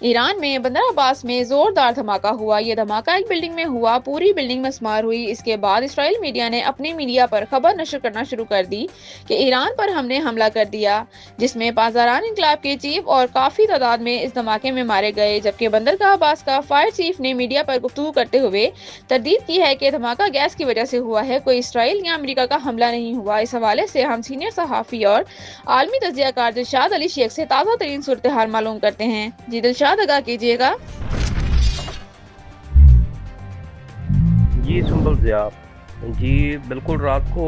ایران میں بندر عباس میں زوردار دھماکہ ہوا۔ یہ دھماکہ ایک بلڈنگ میں ہوا، پوری بلڈنگ مسمار ہوئی۔ اس کے بعد اسرائیل میڈیا نے اپنی میڈیا پر خبر نشر کرنا شروع کر دی کہ ایران پر ہم نے حملہ کر دیا، جس میں پاسداران انقلاب کے چیف اور کافی تعداد میں اس دھماکے میں مارے گئے، جبکہ بندرگاہ عباس کا فائر چیف نے میڈیا پر گفتگو کرتے ہوئے تردید کی ہے کہ دھماکہ گیس کی وجہ سے ہوا ہے، کوئی اسرائیل یا امریکہ کا حملہ نہیں ہوا۔ اس حوالے سے ہم سینئر صحافی اور عالمی تجزیہ کار دلشاد علی شیخ سے تازہ ترین صورتحال معلوم کرتے ہیں۔ جی دلشاد، آگاہ کیجیے گا۔ جی سنبل ضیاء، جی بالکل، رات کو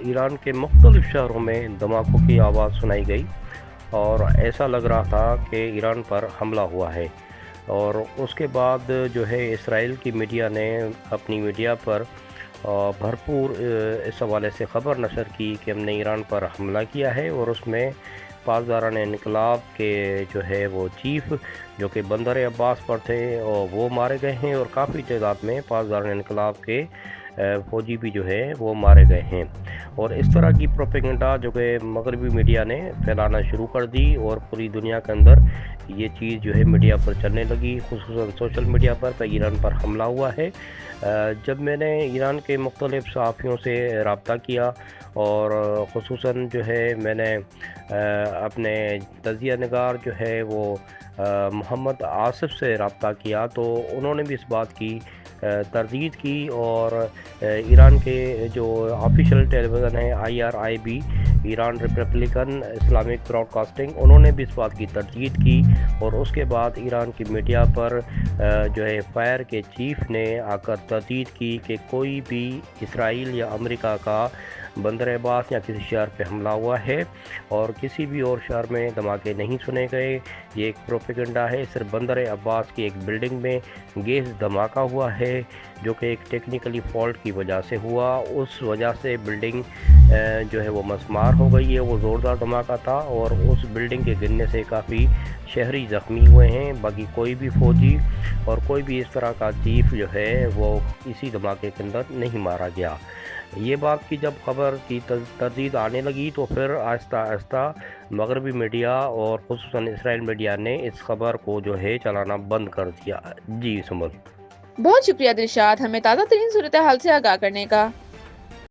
ایران کے مختلف شہروں میں دھماکوں کی آواز سنائی گئی اور ایسا لگ رہا تھا کہ ایران پر حملہ ہوا ہے، اور اس کے بعد جو ہے اسرائیل کی میڈیا نے اپنی میڈیا پر بھرپور اس حوالے سے خبر نشر کی کہ ہم نے ایران پر حملہ کیا ہے، اور اس میں پاسداران انقلاب کے جو ہے وہ چیف جو کہ بندر عباس پر تھے اور وہ مارے گئے ہیں، اور کافی تعداد میں پاسداران انقلاب کے فوجی بھی جو ہے وہ مارے گئے ہیں۔ اور اس طرح کی پروپیگنڈا جو کہ مغربی میڈیا نے پھیلانا شروع کر دی، اور پوری دنیا کے اندر یہ چیز جو ہے میڈیا پر چلنے لگی، خصوصاً سوشل میڈیا پر کہ ایران پر حملہ ہوا ہے۔ جب میں نے ایران کے مختلف صحافیوں سے رابطہ کیا، اور خصوصاً جو ہے میں نے اپنے تجزیہ نگار جو ہے وہ محمد آصف سے رابطہ کیا، تو انہوں نے بھی اس بات کی تردید کی، اور ایران کے جو آفیشیل ٹیلی ویژن ہے IRIB، Iran Republican Islamic Broadcasting, انہوں نے بھی اس بات کی تردید کی، اور اس کے بعد ایران کی میڈیا پر جو ہے فائر کے چیف نے آ کر تردید کی کہ کوئی بھی اسرائیل یا امریکہ کا بندر عباس یا کسی شہر پہ حملہ ہوا ہے، اور کسی بھی اور شہر میں دھماکے نہیں سنے گئے، یہ ایک پروپیگنڈا ہے۔ صرف بندر عباس کی ایک بلڈنگ میں گیس دھماکہ ہوا ہے، جو کہ ایک ٹیکنیکلی فالٹ کی وجہ سے ہوا، اس وجہ سے بلڈنگ جو ہے وہ مسمار ہو گئی ہے۔ وہ زوردار دھماکہ تھا، اور اس بلڈنگ کے گرنے سے کافی شہری زخمی ہوئے ہیں، باقی کوئی بھی فوجی اور کوئی بھی اس طرح کا چیف جو ہے وہ اسی دھماکے کے اندر نہیں مارا گیا۔ یہ بات کی جب خبر کی تردید آنے لگی، تو پھر آہستہ آہستہ مغربی میڈیا اور خصوصاً اسرائیل میڈیا نے اس خبر کو جو ہے چلانا بند کر دیا۔ جی سمجھ۔ بہت شکریہ دلشاد، ہمیں تازہ ترین صورتحال سے آگاہ کرنے کا۔